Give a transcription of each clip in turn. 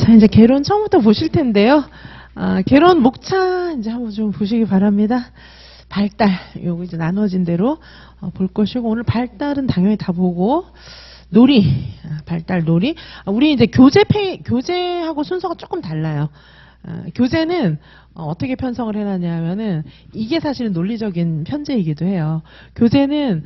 자, 이제 개론 처음부터 보실 텐데요. 개론 목차 이제 한번 좀 보시기 바랍니다. 발달, 요거 이제 나눠진 대로 볼 것이고, 오늘 발달은 당연히 다 보고, 놀이, 발달 놀이. 우리 이제 교재하고 순서가 조금 달라요. 교재는 어떻게 편성을 해놨냐면은 이게 사실은 논리적인 편제이기도 해요. 교재는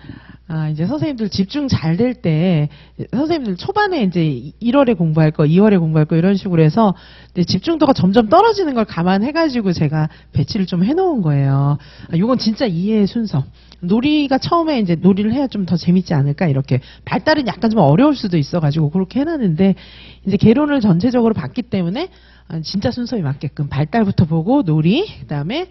이제 선생님들 집중 잘 될 때 선생님들 초반에 이제 1월에 공부할 거, 2월에 공부할 거 이런 식으로 해서 집중도가 점점 떨어지는 걸 감안해가지고 제가 배치를 좀 해놓은 거예요. 이건 진짜 이해의 순서. 놀이가 처음에 이제 놀이를 해야 좀 더 재밌지 않을까 이렇게. 발달은 약간 좀 어려울 수도 있어가지고 그렇게 해놨는데 이제 개론을 전체적으로 봤기 때문에 진짜 순서에 맞게끔 발달부터 보고 놀이, 그다음에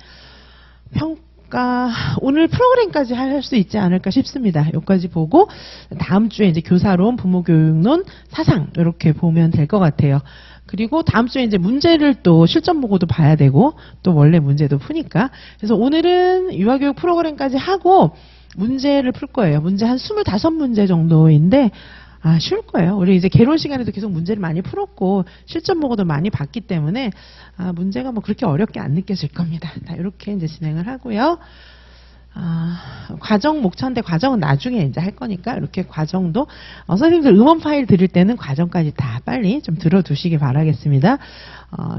평가, 오늘 프로그램까지 할 수 있지 않을까 싶습니다. 여기까지 보고 다음 주에 이제 교사론, 부모교육론, 사상 이렇게 보면 될 것 같아요. 그리고 다음 주에 이제 문제를 또 실전 보고도 봐야 되고 또 원래 문제도 푸니까. 그래서 오늘은 유아교육 프로그램까지 하고 문제를 풀 거예요. 문제 한 25문제 정도인데 쉬울 거예요. 우리 이제 개론 시간에도 계속 문제를 많이 풀었고 실전 보고도 많이 봤기 때문에 문제가 뭐 그렇게 어렵게 안 느껴질 겁니다. 다 이렇게 이제 진행을 하고요. 과정 목차인데 과정은 나중에 이제 할 거니까 이렇게 과정도 선생님들 음원 파일 들을 때는 과정까지 다 빨리 좀 들어두시기 바라겠습니다.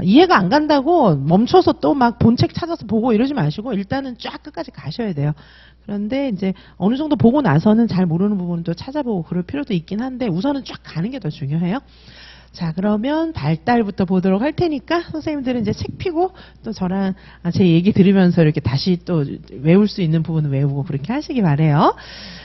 이해가 안 간다고 멈춰서 또 막 본책 찾아서 보고 이러지 마시고 일단은 쫙 끝까지 가셔야 돼요. 그런데 이제 어느 정도 보고 나서는 잘 모르는 부분은 또 찾아보고 그럴 필요도 있긴 한데 우선은 쫙 가는 게 더 중요해요. 자, 그러면 발달부터 보도록 할 테니까 선생님들은 이제 책 펴고 또 저랑 제 얘기 들으면서 이렇게 다시 또 외울 수 있는 부분은 외우고 그렇게 하시기 바래요.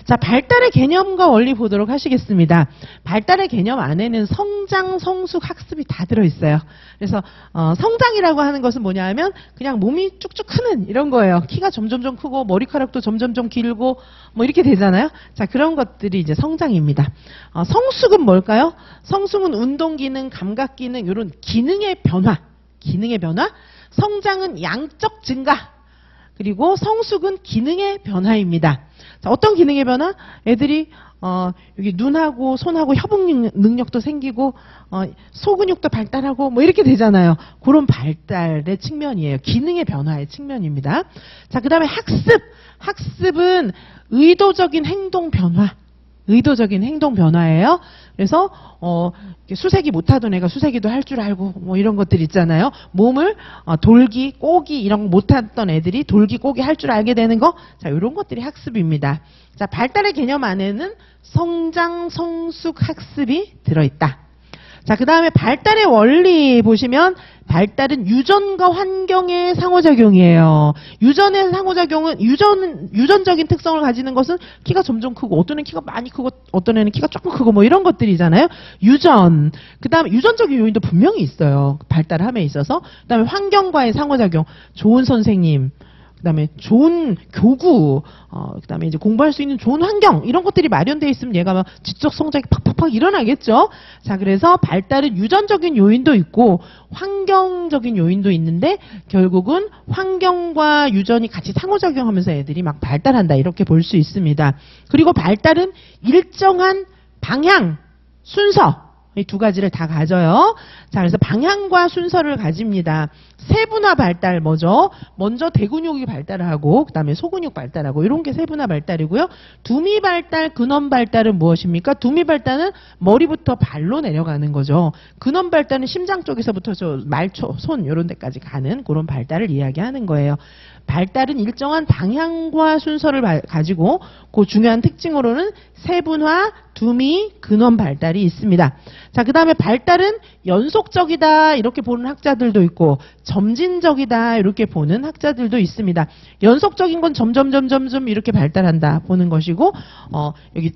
자, 발달의 개념과 원리 보도록 하시겠습니다. 발달의 개념 안에는 성장, 성숙, 학습이 다 들어있어요. 그래서 성장이라고 하는 것은 뭐냐 하면 그냥 몸이 쭉쭉 크는 이런 거예요. 키가 점점점 크고 머리카락도 점점점 길고 뭐 이렇게 되잖아요. 자, 그런 것들이 이제 성장입니다. 성숙은 뭘까요? 성숙은 운동 기능, 감각 기능 이런 기능의 변화. 성장은 양적 증가. 그리고 성숙은 기능의 변화입니다. 자, 어떤 기능의 변화? 애들이 여기 눈하고 손하고 협응 능력도 생기고 소근육도 발달하고 뭐 이렇게 되잖아요. 그런 발달의 측면이에요. 기능의 변화의 측면입니다. 자, 그다음에 학습은 의도적인 행동 변화예요. 그래서 수색이 못하던 애가 수색이도 할 줄 알고 뭐 이런 것들 있잖아요. 몸을 돌기, 꼬기 이런 거 못했던 애들이 돌기, 꼬기 할 줄 알게 되는 거. 자, 이런 것들이 학습입니다. 자, 발달의 개념 안에는 성장, 성숙, 학습이 들어있다. 자, 그 다음에 발달의 원리 보시면 발달은 유전과 환경의 상호작용이에요. 유전의 상호작용은 유전적인 특성을 가지는 것은 키가 점점 크고 어떤 애는 키가 많이 크고 어떤 애는 키가 조금 크고 뭐 이런 것들이잖아요. 유전. 그 다음에 유전적인 요인도 분명히 있어요. 발달함에 있어서. 그 다음에 환경과의 상호작용. 좋은 선생님. 그다음에 좋은 교구, 그다음에 이제 공부할 수 있는 좋은 환경 이런 것들이 마련되어 있으면 얘가 막 지적 성장이 팍팍팍 일어나겠죠. 자, 그래서 발달은 유전적인 요인도 있고 환경적인 요인도 있는데 결국은 환경과 유전이 같이 상호작용하면서 애들이 막 발달한다 이렇게 볼 수 있습니다. 그리고 발달은 일정한 방향, 순서 이 두 가지를 다 가져요. 자, 그래서 방향과 순서를 가집니다. 세분화 발달 뭐죠? 먼저 대근육이 발달하고 그다음에 소근육 발달하고 이런 게 세분화 발달이고요. 두미 발달, 근원 발달은 무엇입니까? 두미 발달은 머리부터 발로 내려가는 거죠. 근원 발달은 심장 쪽에서부터 저 말초, 손 이런 데까지 가는 그런 발달을 이야기하는 거예요. 발달은 일정한 방향과 순서를 가지고 그 중요한 특징으로는 세분화, 두미, 근원 발달이 있습니다. 자, 그 다음에 발달은 연속적이다 이렇게 보는 학자들도 있고 점진적이다 이렇게 보는 학자들도 있습니다. 연속적인 건 점점 이렇게 발달한다 보는 것이고 여기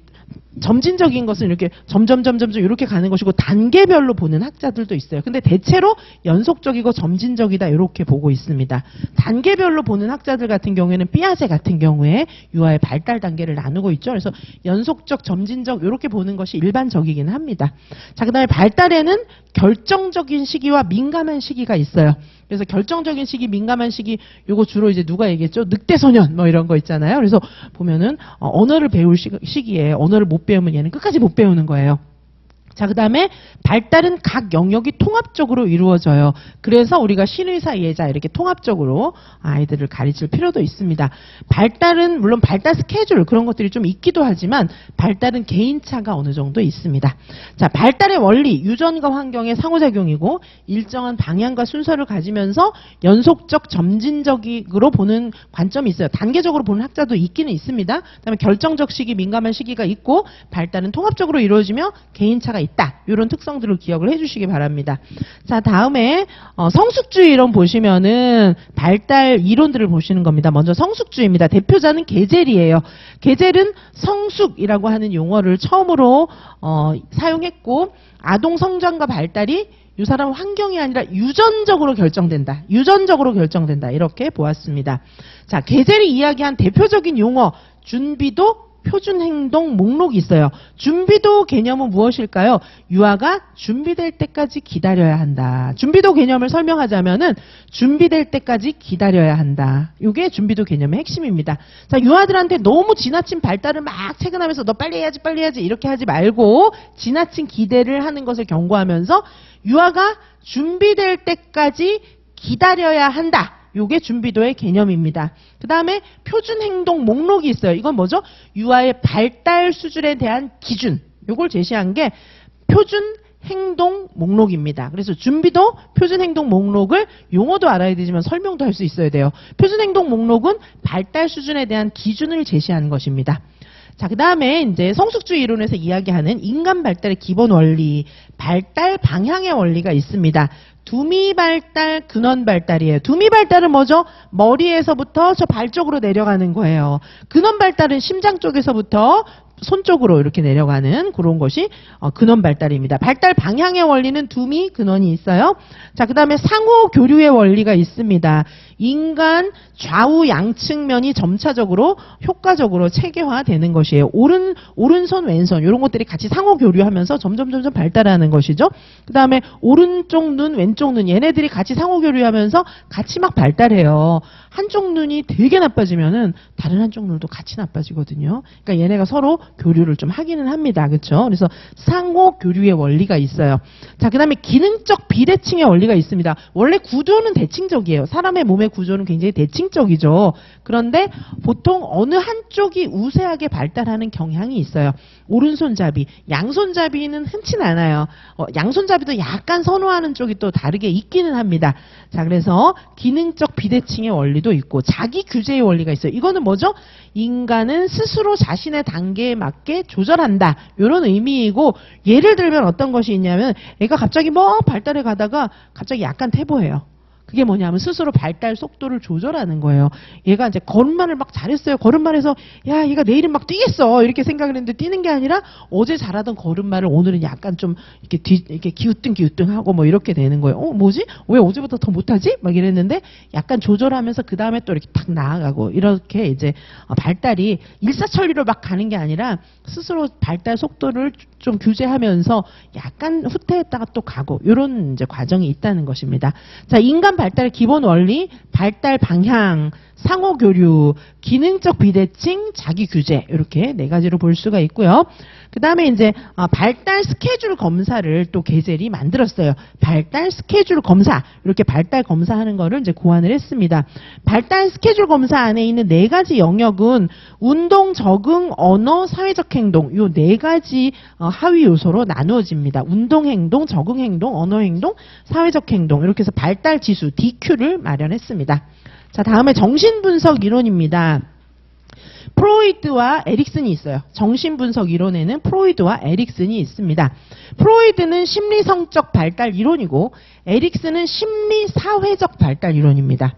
점진적인 것은 이렇게 점점 이렇게 가는 것이고 단계별로 보는 학자들도 있어요. 근데 대체로 연속적이고 점진적이다 이렇게 보고 있습니다. 단계별로 보는 학자들 같은 경우에는 삐아제 같은 경우에 유아의 발달 단계를 나누고 있죠. 그래서 연속적, 점진적 이렇게 보는 것이 일반적이긴 합니다. 자, 그다음에 발달에는 결정적인 시기와 민감한 시기가 있어요. 그래서 결정적인 시기, 민감한 시기, 요거 주로 이제 누가 얘기했죠? 늑대소년 뭐 이런 거 있잖아요. 그래서 보면은 언어를 배울 시기에 언어를 못 배우면 얘는 끝까지 못 배우는 거예요. 자, 그 다음에 발달은 각 영역이 통합적으로 이루어져요. 그래서 우리가 신의사 예자 이렇게 통합적으로 아이들을 가르칠 필요도 있습니다. 발달은 물론 발달 스케줄 그런 것들이 좀 있기도 하지만 발달은 개인차가 어느 정도 있습니다. 자, 발달의 원리, 유전과 환경의 상호작용이고 일정한 방향과 순서를 가지면서 연속적 점진적으로 보는 관점이 있어요. 단계적으로 보는 학자도 있기는 있습니다. 그다음에 결정적 시기, 민감한 시기가 있고 발달은 통합적으로 이루어지며 개인차가 있다. 이런 특성들을 기억을 해주시기 바랍니다. 자, 다음에 성숙주의 이론 보시면은 발달 이론들을 보시는 겁니다. 먼저 성숙주의입니다. 대표자는 게젤이에요. 게젤은 성숙이라고 하는 용어를 처음으로 사용했고 아동 성장과 발달이 이 사람 환경이 아니라 유전적으로 결정된다. 유전적으로 결정된다. 이렇게 보았습니다. 자, 게젤이 이야기한 대표적인 용어 준비도 표준행동 목록이 있어요. 준비도 개념은 무엇일까요? 유아가 준비될 때까지 기다려야 한다. 준비도 개념을 설명하자면은 준비될 때까지 기다려야 한다. 이게 준비도 개념의 핵심입니다. 자, 유아들한테 너무 지나친 발달을 막 체근하면서 너 빨리 해야지 빨리 해야지 이렇게 하지 말고 지나친 기대를 하는 것을 경고하면서 유아가 준비될 때까지 기다려야 한다. 요게 준비도의 개념입니다. 그 다음에 표준 행동 목록이 있어요. 이건 뭐죠? 유아의 발달 수준에 대한 기준. 요걸 제시한 게 표준 행동 목록입니다. 그래서 준비도 표준 행동 목록을 용어도 알아야 되지만 설명도 할 수 있어야 돼요. 표준 행동 목록은 발달 수준에 대한 기준을 제시하는 것입니다. 자, 그 다음에 이제 성숙주의 이론에서 이야기하는 인간 발달의 기본 원리, 발달 방향의 원리가 있습니다. 두미 발달, 근원 발달이에요. 두미 발달은 뭐죠? 머리에서부터 저 발 쪽으로 내려가는 거예요. 근원 발달은 심장 쪽에서부터 손 쪽으로 이렇게 내려가는 그런 것이 근원 발달입니다. 발달 방향의 원리는 두미, 근원이 있어요. 자, 그 다음에 상호 교류의 원리가 있습니다. 인간 좌우 양측면이 점차적으로 효과적으로 체계화되는 것이에요. 오른손, 왼손 이런 것들이 같이 상호 교류하면서 점점 발달하는 것이죠. 그 다음에 오른쪽 눈, 왼쪽 눈 얘네들이 같이 상호 교류하면서 같이 막 발달해요. 한쪽 눈이 되게 나빠지면은 다른 한쪽 눈도 같이 나빠지거든요. 그러니까 얘네가 서로 교류를 좀 하기는 합니다. 그렇죠? 그래서 상호 교류의 원리가 있어요. 자, 그다음에 기능적 비대칭의 원리가 있습니다. 원래 구조는 대칭적이에요. 사람의 몸의 구조는 굉장히 대칭적이죠. 그런데 보통 어느 한쪽이 우세하게 발달하는 경향이 있어요. 오른손잡이, 양손잡이는 흔치 않아요. 양손잡이도 약간 선호하는 쪽이 또 다르게 있기는 합니다. 자, 그래서 기능적 비대칭의 원리도 있고 자기 규제의 원리가 있어요. 이거는 뭐죠? 인간은 스스로 자신의 단계에 맞게 조절한다. 이런 의미이고 예를 들면 어떤 것이 있냐면 애가 갑자기 뭐 발달해 가다가 갑자기 약간 퇴보해요. 그게 뭐냐면 스스로 발달 속도를 조절하는 거예요. 얘가 이제 걸음마를 막 잘했어요. 걸음마에서 야 얘가 내일은 막 뛰겠어 이렇게 생각을 했는데 뛰는 게 아니라 어제 잘하던 걸음마를 오늘은 약간 좀 이렇게 기우뚱하고 뭐 이렇게 되는 거예요. 뭐지? 왜 어제보다 더 못하지? 막 이랬는데 약간 조절하면서 그 다음에 또 이렇게 탁 나아가고 이렇게 이제 발달이 일사천리로 막 가는 게 아니라 스스로 발달 속도를 좀 규제하면서 약간 후퇴했다가 또 가고 이런 이제 과정이 있다는 것입니다. 자, 인간 발달의 기본 원리, 발달 방향, 상호 교류, 기능적 비대칭, 자기 규제 이렇게 네 가지로 볼 수가 있고요. 그 다음에 이제 발달 스케줄 검사를 또 게젤이 만들었어요. 발달 스케줄 검사 이렇게 발달 검사하는 거를 이제 고안을 했습니다. 발달 스케줄 검사 안에 있는 네 가지 영역은 운동, 적응, 언어, 사회적 행동 요 네 가지 하위 요소로 나누어집니다. 운동 행동, 적응 행동, 언어 행동, 사회적 행동 이렇게 해서 발달 지수 DQ를 마련했습니다. 자, 다음에 정신분석 이론입니다. 프로이드와 에릭슨이 있어요. 정신분석 이론에는 프로이드와 에릭슨이 있습니다. 프로이드는 심리성적 발달 이론이고 에릭슨은 심리사회적 발달 이론입니다.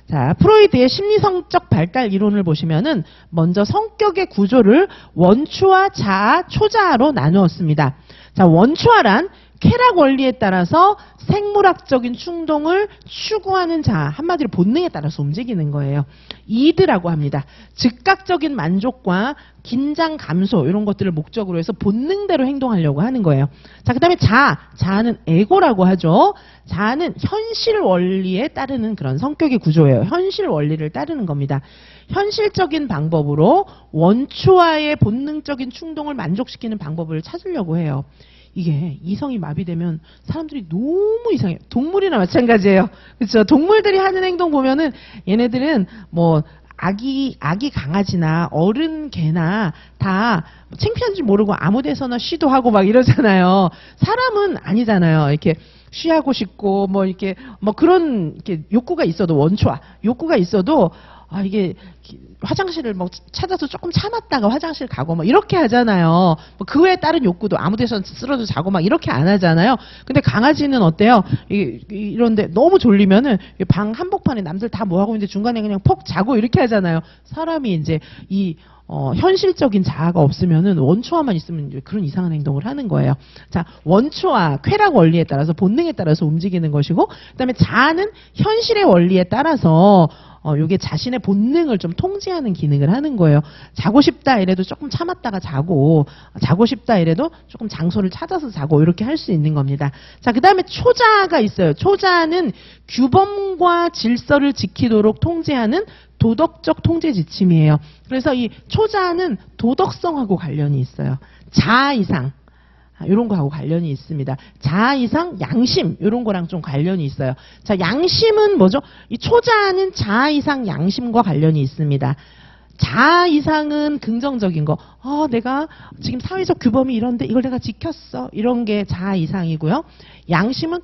자, 프로이드의 심리성적 발달 이론을 보시면은 먼저 성격의 구조를 원추화, 자아, 초자아로 나누었습니다. 자, 원추화란 쾌락 원리에 따라서 생물학적인 충동을 추구하는 자아, 한마디로 본능에 따라서 움직이는 거예요. 이드라고 합니다. 즉각적인 만족과 긴장 감소 이런 것들을 목적으로 해서 본능대로 행동하려고 하는 거예요. 자, 그다음에 자아는 에고라고 하죠. 자아는 현실 원리에 따르는 그런 성격의 구조예요. 현실 원리를 따르는 겁니다. 현실적인 방법으로 원추와의 본능적인 충동을 만족시키는 방법을 찾으려고 해요. 이게 이성이 마비되면 사람들이 너무 이상해요. 동물이나 마찬가지예요. 그렇죠? 동물들이 하는 행동 보면은 얘네들은 뭐 아기 강아지나 어른 개나 다 창피한 줄 모르고 아무 데서나 쉬도 하고 막 이러잖아요. 사람은 아니잖아요. 이렇게 쉬하고 싶고 뭐 이렇게 뭐 그런 이렇게 욕구가 있어도 원초아 욕구가 있어도 이게 화장실을 뭐 찾아서 조금 참았다가 화장실 가고 뭐 이렇게 하잖아요. 뭐 그 외에 다른 욕구도 아무 데서 쓰러져 자고 막 이렇게 안 하잖아요. 근데 강아지는 어때요? 이런데 너무 졸리면은 방 한복판에 남들 다 뭐 하고 있는데 중간에 그냥 퍽 자고 이렇게 하잖아요. 사람이 이제 현실적인 자아가 없으면은 원초아만 있으면 이제 그런 이상한 행동을 하는 거예요. 자, 원초아, 쾌락 원리에 따라서 본능에 따라서 움직이는 것이고, 그다음에 자아는 현실의 원리에 따라서 요게 자신의 본능을 좀 통제하는 기능을 하는 거예요. 자고 싶다 이래도 조금 참았다가 자고 싶다 이래도 조금 장소를 찾아서 자고 이렇게 할 수 있는 겁니다. 자, 그다음에 초자가 있어요. 초자는 규범과 질서를 지키도록 통제하는 도덕적 통제 지침이에요. 그래서 이 초자는 도덕성하고 관련이 있어요. 자아 이상 이런 거하고 관련이 있습니다. 자아 이상, 양심 이런 거랑 좀 관련이 있어요. 자, 양심은 뭐죠? 이 초자는 자아 이상, 양심과 관련이 있습니다. 자아 이상은 긍정적인 거. 내가 지금 사회적 규범이 이런데 이걸 내가 지켰어. 이런 게 자아 이상이고요. 양심은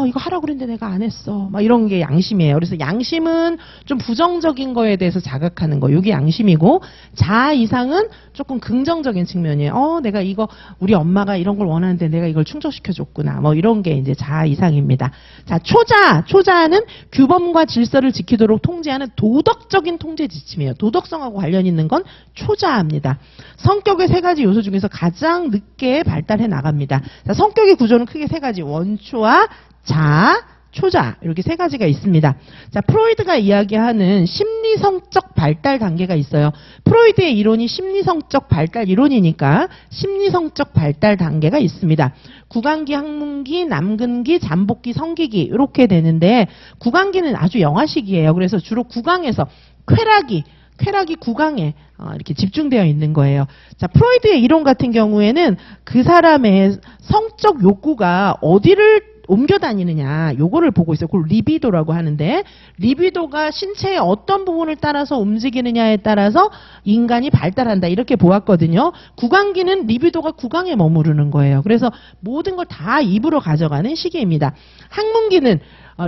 이거 하라고 그랬는데 내가 안 했어. 막 이런 게 양심이에요. 그래서 양심은 좀 부정적인 거에 대해서 자각하는 거. 이게 양심이고, 자아 이상은 조금 긍정적인 측면이에요. 내가 이거 우리 엄마가 이런 걸 원하는데 내가 이걸 충족시켜 줬구나. 뭐 이런 게 이제 자아 이상입니다. 자, 초자는 규범과 질서를 지키도록 통제하는 도덕적인 통제 지침이에요. 도덕성하고 관련 있는 건 초자입니다. 성격의 세 가지 요소 중에서 가장 늦게 발달해 나갑니다. 자, 성격의 구조는 크게 세 가지. 원초와 자아, 초자 이렇게 세 가지가 있습니다. 자, 프로이드가 이야기하는 심리성적 발달 단계가 있어요. 프로이드의 이론이 심리성적 발달 이론이니까 심리성적 발달 단계가 있습니다. 구강기, 학문기, 남근기, 잠복기, 성기기 이렇게 되는데, 구강기는 아주 영아식이에요. 그래서 주로 구강에서 쾌락이 구강에 이렇게 집중되어 있는 거예요. 자, 프로이드의 이론 같은 경우에는 그 사람의 성적 욕구가 어디를 옮겨 다니느냐 요거를 보고 있어요. 그걸 리비도라고 하는데, 리비도가 신체의 어떤 부분을 따라서 움직이느냐에 따라서 인간이 발달한다 이렇게 보았거든요. 구강기는 리비도가 구강에 머무르는 거예요. 그래서 모든 걸 다 입으로 가져가는 시기입니다. 학문기는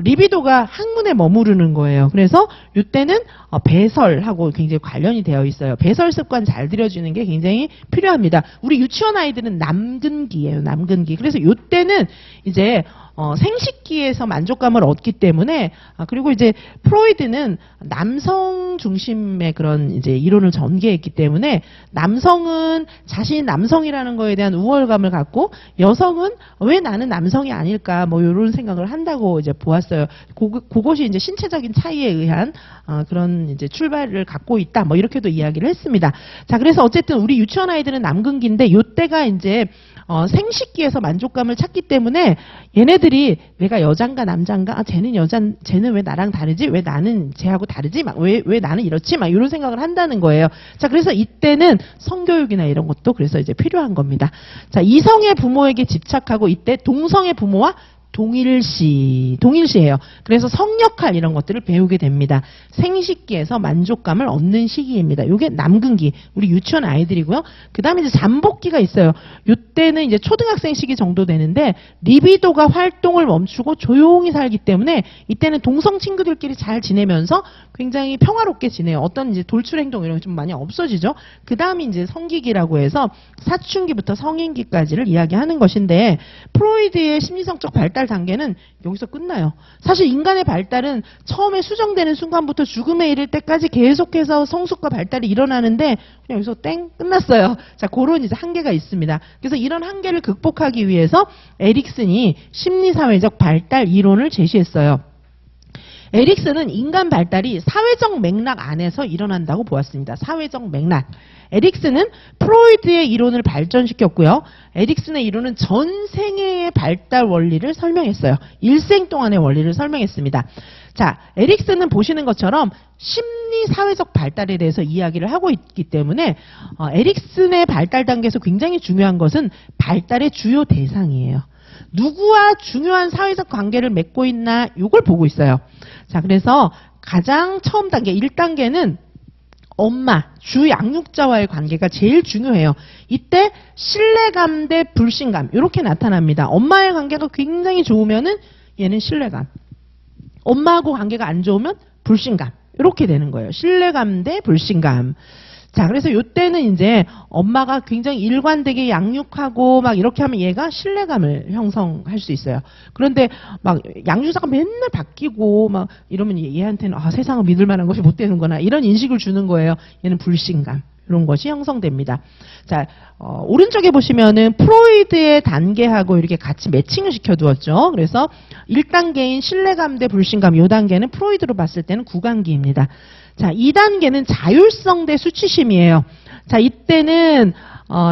리비도가 학문에 머무르는 거예요. 그래서 이때는 배설하고 굉장히 관련이 되어 있어요. 배설 습관 잘 들여주는 게 굉장히 필요합니다. 우리 유치원 아이들은 남근기예요. 남근기. 그래서 이때는 이제 생식기에서 만족감을 얻기 때문에, 그리고 이제 프로이드는 남성 중심의 그런 이제 이론을 전개했기 때문에 남성은 자신이 남성이라는 거에 대한 우월감을 갖고, 여성은 왜 나는 남성이 아닐까 뭐 이런 생각을 한다고 이제 보았어요. 그것이 이제 신체적인 차이에 의한 그런 이제 출발을 갖고 있다 뭐 이렇게도 이야기를 했습니다. 자, 그래서 어쨌든 우리 유치원 아이들은 남근기인데 이때가 이제 생식기에서 만족감을 찾기 때문에 얘네들이 내가 여잔가 남잔가, 쟤는 왜 나랑 다르지? 왜 나는 쟤하고 다르지? 막 왜 나는 이렇지? 막 이런 생각을 한다는 거예요. 자, 그래서 이때는 성교육이나 이런 것도 그래서 이제 필요한 겁니다. 자, 이성의 부모에게 집착하고 이때 동성의 부모와 동일시예요. 그래서 성역할 이런 것들을 배우게 됩니다. 생식기에서 만족감을 얻는 시기입니다. 이게 남근기, 우리 유치원 아이들이고요. 그 다음에 이제 잠복기가 있어요. 이때는 이제 초등학생 시기 정도 되는데, 리비도가 활동을 멈추고 조용히 살기 때문에 이때는 동성 친구들끼리 잘 지내면서 굉장히 평화롭게 지내요. 어떤 이제 돌출 행동 이런 게 좀 많이 없어지죠. 그 다음이 이제 성기기라고 해서 사춘기부터 성인기까지를 이야기하는 것인데, 프로이드의 심리성적 발달 단계는 여기서 끝나요. 사실 인간의 발달은 처음에 수정되는 순간부터 죽음에 이를 때까지 계속해서 성숙과 발달이 일어나는데, 그냥 여기서 땡 끝났어요. 자, 그런 이제 한계가 있습니다. 그래서 이런 한계를 극복하기 위해서 에릭슨이 심리사회적 발달 이론을 제시했어요. 에릭슨은 인간 발달이 사회적 맥락 안에서 일어난다고 보았습니다. 사회적 맥락. 에릭슨은 프로이드의 이론을 발전시켰고요. 에릭슨의 이론은 전 생애의 발달 원리를 설명했어요. 일생 동안의 원리를 설명했습니다. 자, 에릭슨은 보시는 것처럼 심리 사회적 발달에 대해서 이야기를 하고 있기 때문에 에릭슨의 발달 단계에서 굉장히 중요한 것은 발달의 주요 대상이에요. 누구와 중요한 사회적 관계를 맺고 있나 이걸 보고 있어요. 자, 그래서 가장 처음 단계 1단계는 엄마, 주 양육자와의 관계가 제일 중요해요. 이때 신뢰감 대 불신감 이렇게 나타납니다. 엄마의 관계가 굉장히 좋으면은 얘는 신뢰감. 엄마하고 관계가 안 좋으면 불신감. 이렇게 되는 거예요. 신뢰감 대 불신감. 자, 그래서 이때는 이제 엄마가 굉장히 일관되게 양육하고 막 이렇게 하면 얘가 신뢰감을 형성할 수 있어요. 그런데 막 양육자가 맨날 바뀌고 막 이러면 얘한테는 세상을 믿을 만한 것이 못 되는구나 이런 인식을 주는 거예요. 얘는 불신감. 이런 것이 형성됩니다. 자, 오른쪽에 보시면은 프로이드의 단계하고 이렇게 같이 매칭을 시켜두었죠. 그래서 1단계인 신뢰감 대 불신감, 이 단계는 프로이드로 봤을 때는 구강기입니다. 자, 2단계는 자율성 대 수치심이에요. 자, 이때는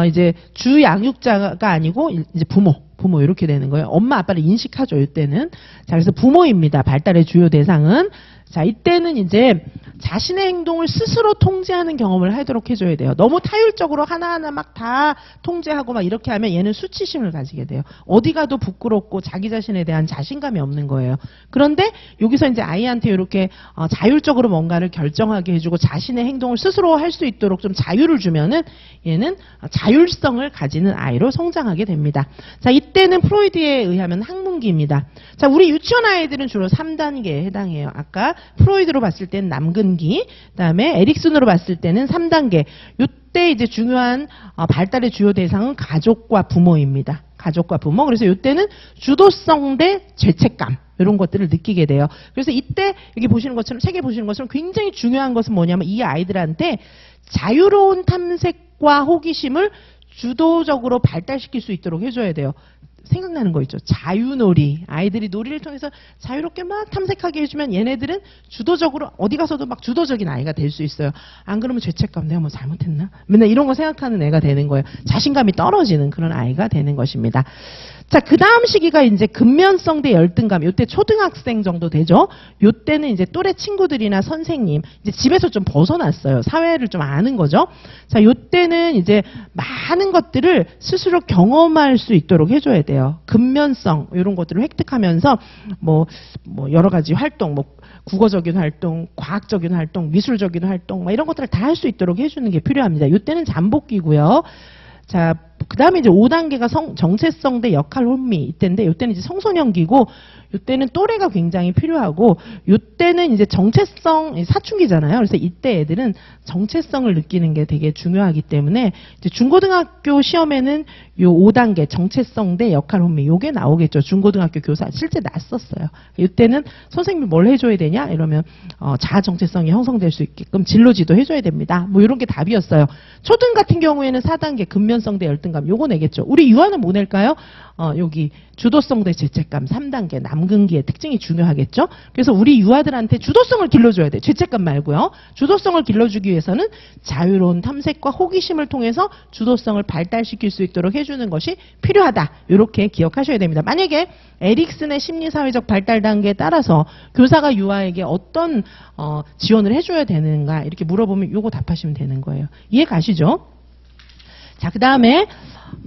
이제 주 양육자가 아니고 이제 부모 이렇게 되는 거예요. 엄마 아빠를 인식하죠. 이때는. 자, 그래서 부모입니다. 발달의 주요 대상은. 자, 이때는 이제 자신의 행동을 스스로 통제하는 경험을 하도록 해줘야 돼요. 너무 타율적으로 하나하나 막 다 통제하고 막 이렇게 하면 얘는 수치심을 가지게 돼요. 어디 가도 부끄럽고 자기 자신에 대한 자신감이 없는 거예요. 그런데 여기서 이제 아이한테 이렇게 자율적으로 뭔가를 결정하게 해주고 자신의 행동을 스스로 할 수 있도록 좀 자유를 주면은 얘는 자율성을 가지는 아이로 성장하게 됩니다. 자, 이때는 프로이드에 의하면 학문기입니다. 자, 우리 유치원 아이들은 주로 3단계에 해당해요. 아까 프로이드로 봤을 때는 남근기, 그다음에 에릭슨으로 봤을 때는 3단계. 이때 이제 중요한 발달의 주요 대상은 가족과 부모입니다. 가족과 부모. 그래서 이때는 주도성 대 죄책감 이런 것들을 느끼게 돼요. 그래서 이때 여기 보시는 것처럼 책에 보시는 것처럼 굉장히 중요한 것은 뭐냐면 이 아이들한테 자유로운 탐색과 호기심을 주도적으로 발달시킬 수 있도록 해줘야 돼요. 생각나는 거 있죠. 자유놀이. 아이들이 놀이를 통해서 자유롭게 막 탐색하게 해주면 얘네들은 주도적으로 어디 가서도 막 주도적인 아이가 될 수 있어요. 안 그러면 죄책감, 내가 뭐 잘못했나? 맨날 이런 거 생각하는 애가 되는 거예요. 자신감이 떨어지는 그런 아이가 되는 것입니다. 자, 그 다음 시기가 이제 근면성 대 열등감. 요때 초등학생 정도 되죠. 요때는 이제 또래 친구들이나 선생님, 이제 집에서 좀 벗어났어요. 사회를 좀 아는 거죠. 자, 요때는 이제 많은 것들을 스스로 경험할 수 있도록 해줘야 돼요. 근면성, 이런 것들을 획득하면서 뭐 여러 가지 활동, 국어적인 활동, 과학적인 활동, 미술적인 활동, 이런 것들을 다 할 수 있도록 해주는 게 필요합니다. 요때는 잠복기고요. 자, 그 다음에 이제 5단계가 정체성 대 역할 혼미 이때인데, 이때는 이제 청소년기고, 이때는 또래가 굉장히 필요하고, 이때는 이제 정체성, 사춘기잖아요. 그래서 이때 애들은 정체성을 느끼는 게 되게 중요하기 때문에, 이제 중고등학교 시험에는 요 5단계 정체성 대 역할 혼미, 요게 나오겠죠. 중고등학교 교사 실제 났었어요. 이때는 선생님이 뭘 해줘야 되냐? 이러면, 자아 정체성이 형성될 수 있게끔 진로지도 해줘야 됩니다. 뭐 이런 게 답이었어요. 초등 같은 경우에는 4단계 근면성 대 열등감, 요거 내겠죠. 우리 유아는 뭐 낼까요? 여기 주도성 대 죄책감 3단계 남근기의 특징이 중요하겠죠. 그래서 우리 유아들한테 주도성을 길러줘야 돼. 죄책감 말고요. 주도성을 길러주기 위해서는 자유로운 탐색과 호기심을 통해서 주도성을 발달시킬 수 있도록 해주는 것이 필요하다. 이렇게 기억하셔야 됩니다. 만약에 에릭슨의 심리사회적 발달 단계에 따라서 교사가 유아에게 어떤 지원을 해줘야 되는가 이렇게 물어보면 요거 답하시면 되는 거예요. 이해 가시죠? 자, 그 다음에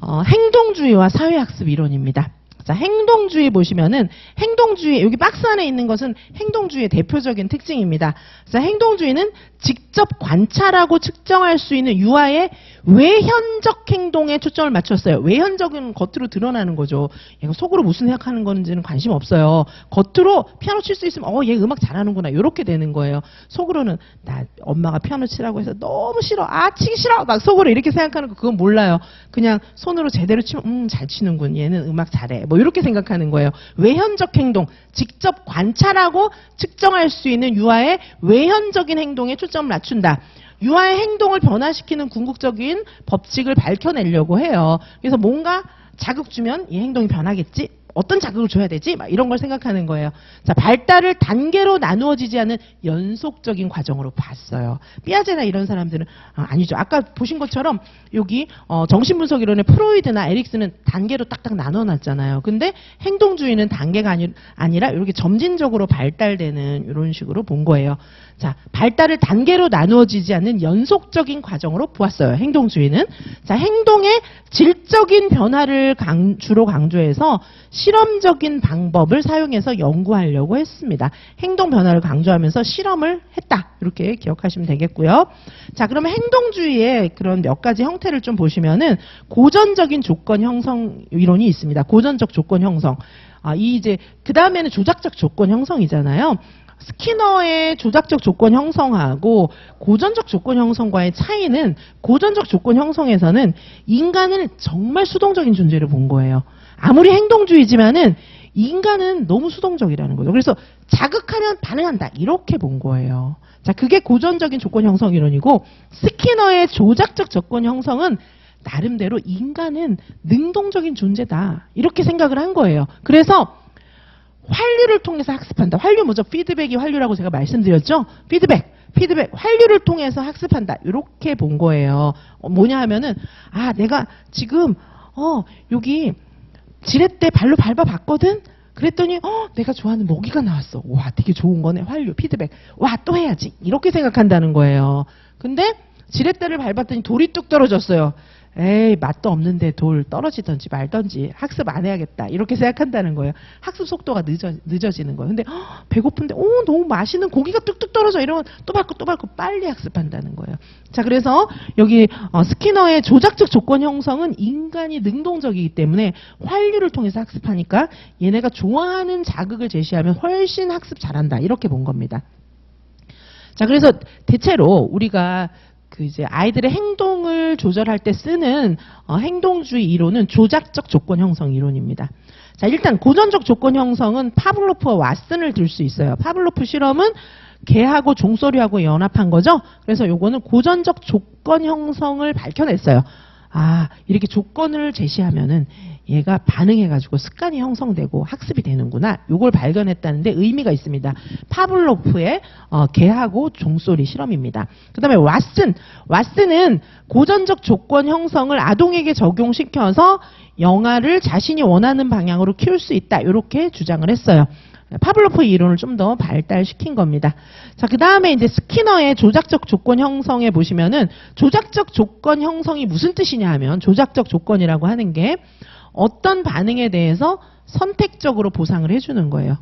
행동주의와 사회학습 이론입니다. 자, 행동주의 보시면은 행동주의, 여기 박스 안에 있는 것은 행동주의의 대표적인 특징입니다. 자, 행동주의는 직접 관찰하고 측정할 수 있는 유아의 외현적 행동에 초점을 맞췄어요. 외현적은 겉으로 드러나는 거죠. 얘가 속으로 무슨 생각하는 건지는 관심 없어요. 겉으로 피아노 칠 수 있으면 얘 음악 잘하는구나 이렇게 되는 거예요. 속으로는 나 엄마가 피아노 치라고 해서 너무 싫어. 치기 싫어. 막 속으로 이렇게 생각하는 거 그건 몰라요. 그냥 손으로 제대로 치면 잘 치는군. 얘는 음악 잘해. 뭐 이렇게 생각하는 거예요. 외현적 행동, 직접 관찰하고 측정할 수 있는 유아의 외현적인 행동에 초점을 맞춘다. 유아의 행동을 변화시키는 궁극적인 법칙을 밝혀내려고 해요. 그래서 뭔가 자극 주면 이 행동이 변하겠지? 어떤 자극을 줘야 되지? 막 이런 걸 생각하는 거예요. 자, 발달을 단계로 나누어지지 않은 연속적인 과정으로 봤어요. 삐아제나 이런 사람들은 아니죠. 아까 보신 것처럼 여기 정신분석 이론의 프로이드나 에릭슨은 단계로 딱딱 나눠놨잖아요. 근데 행동주의는 단계가 아니라 이렇게 점진적으로 발달되는 이런 식으로 본 거예요. 자, 발달을 단계로 나누어지지 않는 연속적인 과정으로 보았어요. 행동주의는. 자, 행동의 질적인 변화를 주로 강조해서 실험적인 방법을 사용해서 연구하려고 했습니다. 행동 변화를 강조하면서 실험을 했다. 이렇게 기억하시면 되겠고요. 자, 그러면 행동주의의 그런 몇 가지 형태를 좀 보시면은 고전적인 조건 형성 이론이 있습니다. 고전적 조건 형성. 이제 그 다음에는 조작적 조건 형성이잖아요. 스키너의 조작적 조건 형성하고 고전적 조건 형성과의 차이는 고전적 조건 형성에서는 인간을 정말 수동적인 존재로 본 거예요. 아무리 행동주의지만은 인간은 너무 수동적이라는 거죠. 그래서 자극하면 반응한다 이렇게 본 거예요. 자, 그게 고전적인 조건 형성 이론이고 스키너의 조작적 조건 형성은 나름대로 인간은 능동적인 존재다 이렇게 생각을 한 거예요. 그래서 환류를 통해서 학습한다. 환류 뭐죠? 피드백이 환류라고 제가 말씀드렸죠? 피드백, 환류를 통해서 학습한다. 이렇게 본 거예요. 뭐냐 하면은, 내가 지금, 여기 지렛대 발로 밟아봤거든? 그랬더니, 내가 좋아하는 모기가 나왔어. 와, 되게 좋은 거네. 환류, 피드백. 와, 또 해야지. 이렇게 생각한다는 거예요. 근데 지렛대를 밟았더니 돌이 뚝 떨어졌어요. 에이, 맛도 없는데 돌 떨어지던지 말던지 학습 안 해야겠다 이렇게 생각한다는 거예요. 학습 속도가 늦어지는 거예요. 근데 배고픈데 너무 맛있는 고기가 뚝뚝 떨어져 이러면 또 밟고 빨리 학습한다는 거예요. 자, 그래서 여기 스키너의 조작적 조건 형성은 인간이 능동적이기 때문에 환류를 통해서 학습하니까 얘네가 좋아하는 자극을 제시하면 훨씬 학습 잘한다 이렇게 본 겁니다. 자, 그래서 대체로 우리가 이제 아이들의 행동을 조절할 때 쓰는 행동주의 이론은 조작적 조건 형성 이론입니다. 자, 일단 고전적 조건 형성은 파블로프와 왓슨을 들 수 있어요. 파블로프 실험은 개하고 종소리하고 연합한 거죠. 그래서 요거는 고전적 조건 형성을 밝혀냈어요. 이렇게 조건을 제시하면은 얘가 반응해가지고 습관이 형성되고 학습이 되는구나. 요걸 발견했다는데 의미가 있습니다. 파블로프의 개하고 종소리 실험입니다. 그 다음에 왓슨은 고전적 조건 형성을 아동에게 적용시켜서 영아를 자신이 원하는 방향으로 키울 수 있다. 이렇게 주장을 했어요. 파블로프의 이론을 좀 더 발달시킨 겁니다. 자, 그 다음에 이제 스키너의 조작적 조건 형성에 보시면은 조작적 조건 형성이 무슨 뜻이냐 하면 조작적 조건이라고 하는 게 어떤 반응에 대해서 선택적으로 보상을 해주는 거예요.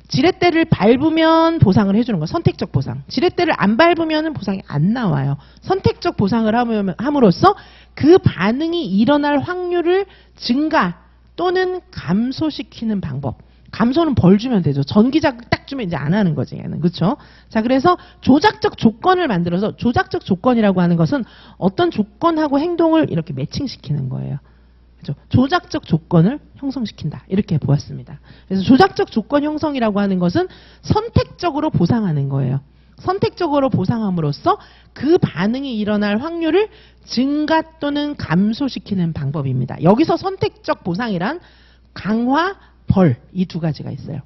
지렛대를 밟으면 보상을 해주는 거예요. 선택적 보상. 지렛대를 안 밟으면 보상이 안 나와요. 선택적 보상을 함으로써 그 반응이 일어날 확률을 증가 또는 감소시키는 방법. 감소는 벌 주면 되죠. 전기자극 딱 주면 이제 안 하는 거지, 얘는. 그렇죠? 자, 그래서 조작적 조건을 만들어서 조작적 조건이라고 하는 것은 어떤 조건하고 행동을 이렇게 매칭시키는 거예요. 그렇죠? 조작적 조건을 형성시킨다. 이렇게 보았습니다. 그래서 조작적 조건 형성이라고 하는 것은 선택적으로 보상하는 거예요. 선택적으로 보상함으로써 그 반응이 일어날 확률을 증가 또는 감소시키는 방법입니다. 여기서 선택적 보상이란 강화, 벌, 이 두 가지가 있어요.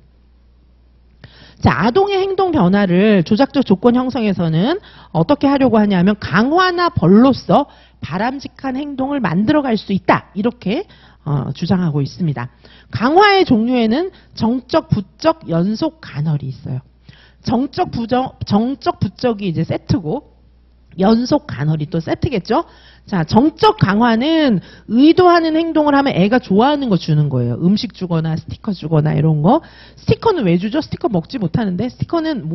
자, 아동의 행동 변화를 조작적 조건 형성에서는 어떻게 하려고 하냐면 강화나 벌로서 바람직한 행동을 만들어갈 수 있다. 이렇게 주장하고 있습니다. 강화의 종류에는 정적, 부적, 연속, 간헐이 있어요. 정적, 부적이 이제 세트고 연속, 간헐이 또 세트겠죠. 자, 정적 강화는 의도하는 행동을 하면 애가 좋아하는 거 주는 거예요. 음식 주거나 스티커 주거나 이런 거. 스티커는 왜 주죠? 스티커 먹지 못하는데 스티커는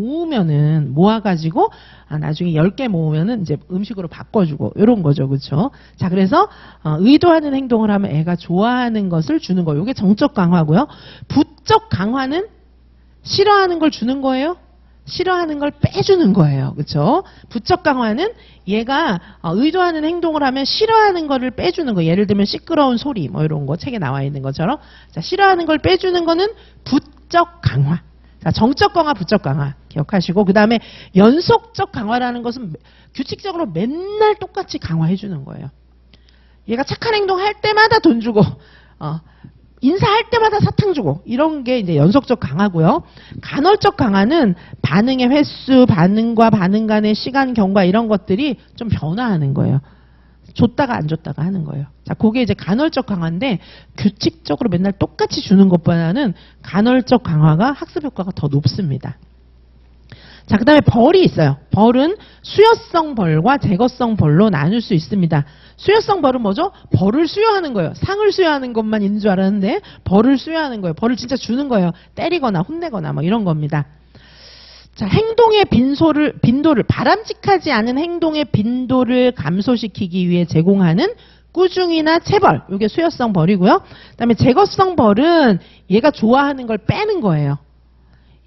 모아가지고 나중에 10개 모으면은 이제 음식으로 바꿔주고 이런 거죠. 그렇죠? 자, 그래서 의도하는 행동을 하면 애가 좋아하는 것을 주는 거예요. 이게 정적 강화고요. 부적 강화는 싫어하는 걸 주는 거예요. 싫어하는 걸 빼주는 거예요. 그렇죠? 부적 강화는 얘가 의도하는 행동을 하면 싫어하는 거를 빼주는 거예요. 예를 들면 시끄러운 소리 뭐 이런 거 책에 나와 있는 것처럼. 자, 싫어하는 걸 빼주는 거는 부적 강화. 자, 정적 강화, 부적 강화 기억하시고, 그 다음에 연속적 강화라는 것은 규칙적으로 맨날 똑같이 강화해 주는 거예요. 얘가 착한 행동 할 때마다 돈 주고 인사할 때마다 사탕 주고 이런 게 이제 연속적 강화고요. 간헐적 강화는 반응의 횟수, 반응과 반응 간의 시간 경과 이런 것들이 좀 변화하는 거예요. 줬다가 안 줬다가 하는 거예요. 자, 그게 이제 간헐적 강화인데 규칙적으로 맨날 똑같이 주는 것보다는 간헐적 강화가 학습 효과가 더 높습니다. 자, 그 다음에 벌이 있어요. 벌은 수여성 벌과 제거성 벌로 나눌 수 있습니다. 수여성 벌은 뭐죠? 벌을 수여하는 거예요. 상을 수여하는 것만 있는 줄 알았는데 벌을 수여하는 거예요. 벌을 진짜 주는 거예요. 때리거나 혼내거나 뭐 이런 겁니다. 자, 행동의 빈도를 바람직하지 않은 행동의 빈도를 감소시키기 위해 제공하는 꾸중이나 체벌, 이게 수여성 벌이고요. 그다음에 제거성 벌은 얘가 좋아하는 걸 빼는 거예요.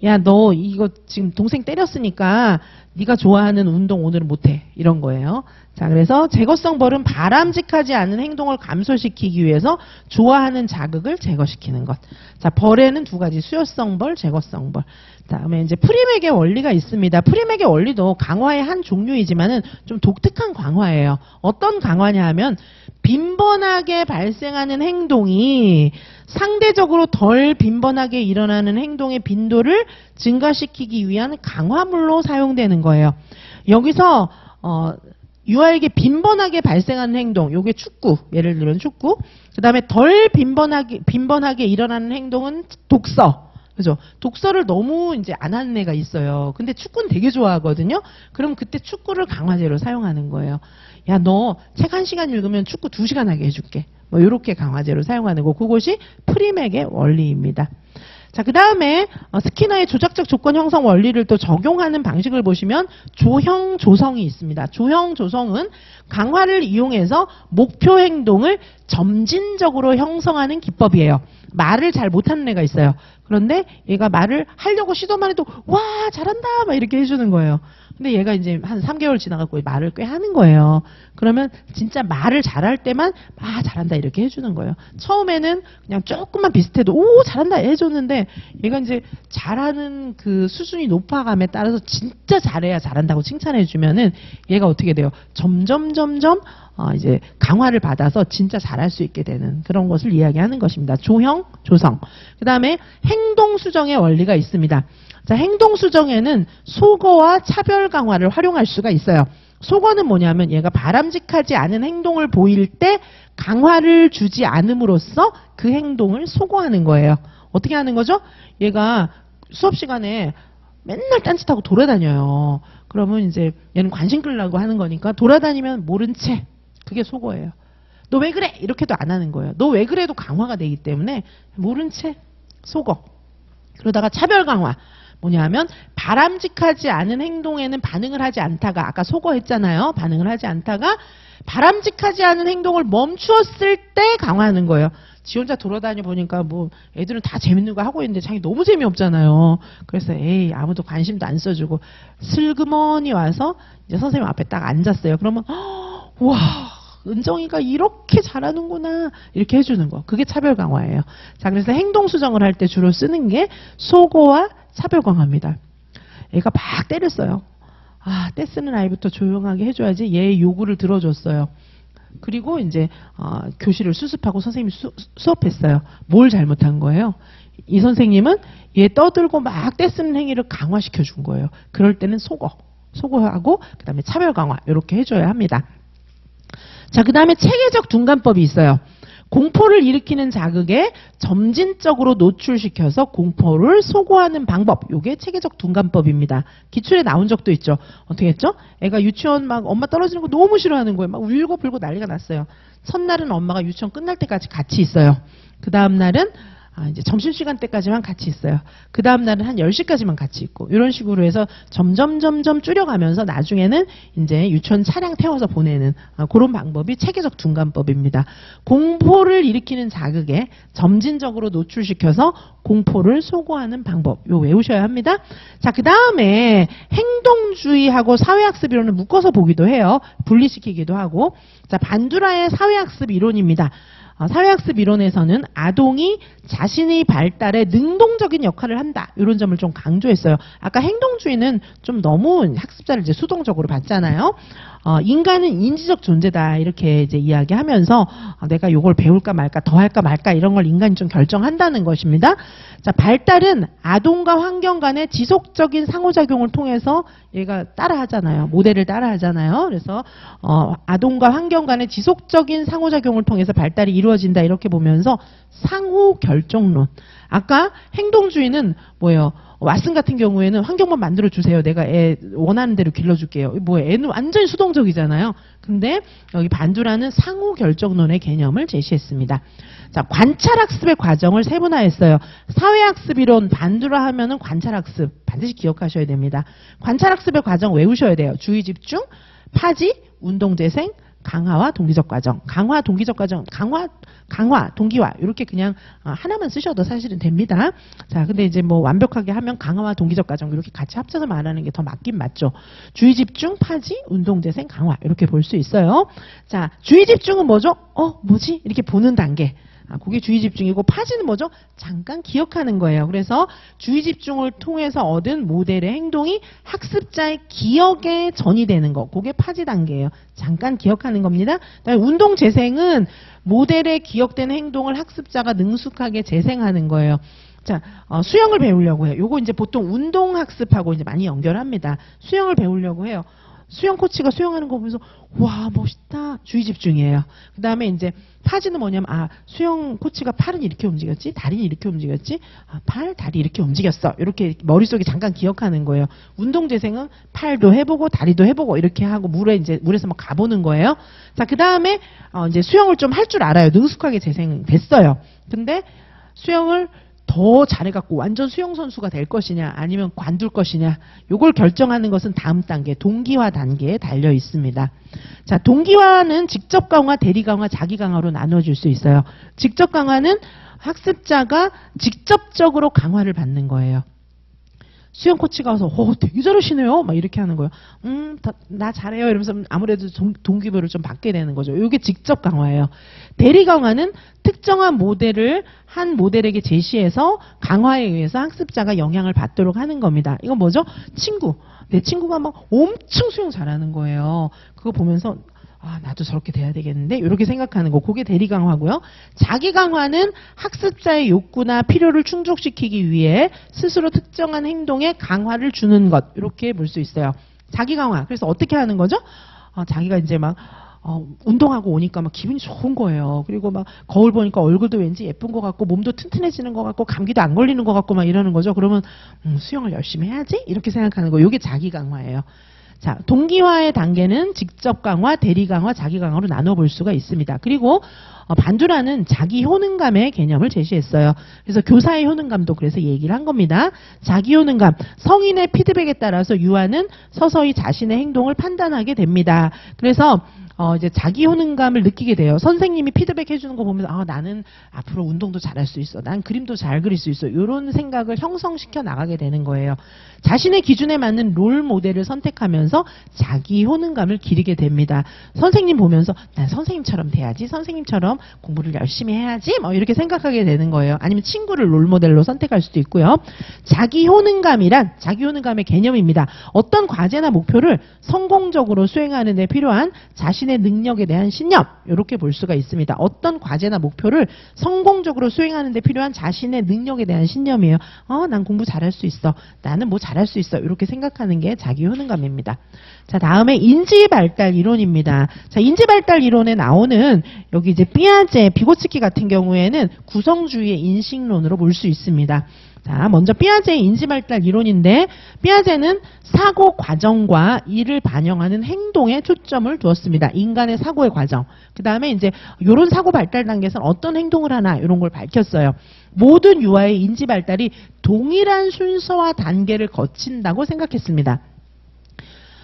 야, 너 이거 지금 동생 때렸으니까 네가 좋아하는 운동 오늘은 못해. 이런 거예요. 자, 그래서 제거성 벌은 바람직하지 않은 행동을 감소시키기 위해서 좋아하는 자극을 제거시키는 것. 자, 벌에는 두 가지, 수여성 벌, 제거성 벌. 다음에 이제 프리맥의 원리가 있습니다. 프리맥의 원리도 강화의 한 종류이지만은 좀 독특한 강화예요. 어떤 강화냐 하면 빈번하게 발생하는 행동이 상대적으로 덜 빈번하게 일어나는 행동의 빈도를 증가시키기 위한 강화물로 사용되는 거예요. 여기서 유아에게 빈번하게 발생하는 행동, 요게 축구, 예를 들면 축구. 그 다음에 덜 빈번하게 일어나는 행동은 독서. 그죠? 독서를 너무 이제 안 하는 애가 있어요. 근데 축구는 되게 좋아하거든요. 그럼 그때 축구를 강화제로 사용하는 거예요. 야, 너 책 1시간 읽으면 축구 2시간 하게 해줄게. 뭐 요렇게 강화제로 사용하는 거. 그것이 프리맥의 원리입니다. 자, 그 다음에 스키너의 조작적 조건 형성 원리를 또 적용하는 방식을 보시면 조형 조성이 있습니다. 조형 조성은 강화를 이용해서 목표 행동을 점진적으로 형성하는 기법이에요. 말을 잘 못하는 애가 있어요. 그런데 얘가 말을 하려고 시도만 해도 와 잘한다 막 이렇게 해주는 거예요. 근데 얘가 이제 한 3개월 지나갖고 말을 꽤 하는 거예요. 그러면 진짜 말을 잘할 때만 잘한다 이렇게 해주는 거예요. 처음에는 그냥 조금만 비슷해도 오 잘한다 해줬는데 얘가 이제 잘하는 그 수준이 높아감에 따라서 진짜 잘해야 잘한다고 칭찬해주면은 얘가 어떻게 돼요? 점점 이제 강화를 받아서 진짜 잘할 수 있게 되는 그런 것을 이야기하는 것입니다. 조형, 조성. 그 다음에 행동 수정의 원리가 있습니다. 자, 행동 수정에는 소거와 차별 강화를 활용할 수가 있어요. 소거는 뭐냐면 얘가 바람직하지 않은 행동을 보일 때 강화를 주지 않음으로써 그 행동을 소거하는 거예요. 어떻게 하는 거죠? 얘가 수업 시간에 맨날 딴짓하고 돌아다녀요. 그러면 이제 얘는 관심 끌려고 하는 거니까 돌아다니면 모른 채. 그게 소거예요. 너 왜 그래? 이렇게도 안 하는 거예요. 너 왜 그래도 강화가 되기 때문에 모른 채 소거. 그러다가 차별 강화. 뭐냐 하면 바람직하지 않은 행동에는 반응을 하지 않다가 아까 소거했잖아요. 반응을 하지 않다가 바람직하지 않은 행동을 멈추었을 때 강화하는 거예요. 지 혼자 돌아다녀 보니까 뭐 애들은 다 재밌는 거 하고 있는데 자기 너무 재미없잖아요. 그래서 에이 아무도 관심도 안 써주고 슬그머니 와서 이제 선생님 앞에 딱 앉았어요. 그러면 와 은정이가 이렇게 잘하는구나 이렇게 해주는 거. 그게 차별 강화예요. 자, 그래서 행동 수정을 할 때 주로 쓰는 게 소거와 차별 강화입니다. 애가 막 때렸어요. 떼쓰는 아이부터 조용하게 해줘야지 얘의 요구를 들어줬어요. 그리고 이제 교실을 수습하고 선생님이 수업했어요. 뭘 잘못한 거예요? 이 선생님은 얘 떠들고 막 떼쓰는 행위를 강화시켜 준 거예요. 그럴 때는 소거하고 그 다음에 차별 강화 이렇게 해줘야 합니다. 자, 그 다음에 체계적 둔감법이 있어요. 공포를 일으키는 자극에 점진적으로 노출시켜서 공포를 소거하는 방법. 이게 체계적 둔감법입니다. 기출에 나온 적도 있죠. 어떻게 했죠? 애가 유치원 막 엄마 떨어지는 거 너무 싫어하는 거예요. 막 울고 불고 난리가 났어요. 첫날은 엄마가 유치원 끝날 때까지 같이 있어요. 그 다음 날은 이제 점심시간 때까지만 같이 있어요. 그 다음 날은 한 10시까지만 같이 있고 이런 식으로 해서 점점 줄여가면서 나중에는 이제 유치원 차량 태워서 보내는 그런 방법이 체계적 둔감법입니다. 공포를 일으키는 자극에 점진적으로 노출시켜서 공포를 소거하는 방법. 요 외우셔야 합니다. 자, 그 다음에 행동주의하고 사회학습 이론을 묶어서 보기도 해요. 분리시키기도 하고. 자, 반두라의 사회학습 이론입니다. 사회학습 이론에서는 아동이 자신의 발달에 능동적인 역할을 한다. 이런 점을 좀 강조했어요. 아까 행동주의는 좀 너무 학습자를 이제 수동적으로 봤잖아요. 인간은 인지적 존재다. 이렇게 이제 이야기하면서 내가 요걸 배울까 말까, 더 할까 말까 이런 걸 인간이 좀 결정한다는 것입니다. 자, 발달은 아동과 환경 간의 지속적인 상호작용을 통해서 얘가 따라하잖아요. 모델을 따라하잖아요. 그래서 아동과 환경 간의 지속적인 상호작용을 통해서 발달이 이루어진다. 이렇게 보면서 상호결정론. 아까 행동주의는 뭐예요? 왓슨 같은 경우에는 환경만 만들어 주세요. 내가 애 원하는 대로 길러줄게요. 뭐예요? 애는 완전히 수동적이잖아요. 근데 여기 반두라는 상호결정론의 개념을 제시했습니다. 자, 관찰학습의 과정을 세분화했어요. 사회학습 이론 반두라 하면은 관찰학습 반드시 기억하셔야 됩니다. 관찰학습의 과정 외우셔야 돼요. 주의 집중, 파지, 운동재생, 강화와 동기적 과정. 강화, 동기적 과정. 강화, 동기화. 이렇게 그냥 하나만 쓰셔도 사실은 됩니다. 자, 근데 이제 뭐 완벽하게 하면 강화와 동기적 과정 이렇게 같이 합쳐서 말하는 게 더 맞긴 맞죠. 주의 집중, 파지, 운동재생, 강화. 이렇게 볼 수 있어요. 자, 주의 집중은 뭐죠? 뭐지? 이렇게 보는 단계. 그게 주의 집중이고 파지는 뭐죠? 잠깐 기억하는 거예요. 그래서 주의 집중을 통해서 얻은 모델의 행동이 학습자의 기억에 전이되는 거. 그게 파지 단계예요. 잠깐 기억하는 겁니다. 그다음에 운동 재생은 모델의 기억된 행동을 학습자가 능숙하게 재생하는 거예요. 자, 수영을 배우려고 해요. 요거 이제 보통 운동 학습하고 이제 많이 연결합니다. 수영을 배우려고 해요. 수영 코치가 수영하는 거 보면서 와 멋있다 주의 집중이에요. 그 다음에 이제 파지는 뭐냐면 수영 코치가 팔은 이렇게 움직였지 다리는 이렇게 움직였지 팔 다리 이렇게 움직였어 이렇게 머릿속에 잠깐 기억하는 거예요. 운동재생은 팔도 해보고 다리도 해보고 이렇게 하고 물에서 막 가보는 거예요. 자, 그 다음에 이제 수영을 좀 할 줄 알아요. 능숙하게 재생됐어요. 근데 수영을 더 잘해갖고 완전 수영선수가 될 것이냐 아니면 관둘 것이냐 요걸 결정하는 것은 다음 단계 동기화 단계에 달려 있습니다. 자, 동기화는 직접 강화, 대리 강화, 자기 강화로 나눠질 수 있어요. 직접 강화는 학습자가 직접적으로 강화를 받는 거예요. 수영 코치가 와서 되게 잘하시네요 막 이렇게 하는 거예요. 나 잘해요 이러면서 아무래도 동기부여를 좀 받게 되는 거죠. 이게 직접 강화예요. 대리 강화는 특정한 모델을 한 모델에게 제시해서 강화에 의해서 학습자가 영향을 받도록 하는 겁니다. 이건 뭐죠? 내 친구가 막 엄청 수영 잘하는 거예요. 그거 보면서 나도 저렇게 돼야 되겠는데 이렇게 생각하는 거. 그게 대리 강화고요. 자기 강화는 학습자의 욕구나 필요를 충족시키기 위해 스스로 특정한 행동에 강화를 주는 것. 이렇게 볼 수 있어요. 자기 강화. 그래서 어떻게 하는 거죠? 자기가 이제 막 운동하고 오니까 막 기분이 좋은 거예요. 그리고 막 거울 보니까 얼굴도 왠지 예쁜 것 같고 몸도 튼튼해지는 것 같고 감기도 안 걸리는 것 같고 막 이러는 거죠. 그러면 수영을 열심히 해야지 이렇게 생각하는 거. 이게 자기 강화예요. 자, 동기화의 단계는 직접 강화, 대리 강화, 자기 강화로 나눠볼 수가 있습니다. 그리고 반두라는 자기 효능감의 개념을 제시했어요. 그래서 교사의 효능감도 그래서 얘기를 한 겁니다. 자기 효능감, 성인의 피드백에 따라서 유아는 서서히 자신의 행동을 판단하게 됩니다. 그래서 이제 자기 효능감을 느끼게 돼요. 선생님이 피드백 해주는 거 보면서 나는 앞으로 운동도 잘할 수 있어. 난 그림도 잘 그릴 수 있어. 이런 생각을 형성시켜 나가게 되는 거예요. 자신의 기준에 맞는 롤 모델을 선택하면서 자기 효능감을 기르게 됩니다. 선생님 보면서 난 선생님처럼 돼야지. 선생님처럼 공부를 열심히 해야지. 뭐 이렇게 생각하게 되는 거예요. 아니면 친구를 롤 모델로 선택할 수도 있고요. 자기 효능감이란 자기 효능감의 개념입니다. 어떤 과제나 목표를 성공적으로 수행하는 데 필요한 자신의 능력에 대한 신념 이렇게 볼 수가 있습니다. 어떤 과제나 목표를 성공적으로 수행하는 데 필요한 자신의 능력에 대한 신념이에요. 난 공부 잘할 수 있어. 나는 뭐 잘할 수 있어. 이렇게 생각하는 게 자기 효능감입니다. 자, 다음에 인지발달 이론입니다. 자, 인지발달 이론에 나오는 여기 이제 피아제, 비고츠키 같은 경우에는 구성주의의 인식론으로 볼 수 있습니다. 자, 먼저 피아제의 인지발달 이론인데 피아제는 사고 과정과 이를 반영하는 행동에 초점을 두었습니다. 인간의 사고의 과정. 그 다음에 이제 이런 사고 발달 단계에서는 어떤 행동을 하나 이런 걸 밝혔어요. 모든 유아의 인지발달이 동일한 순서와 단계를 거친다고 생각했습니다.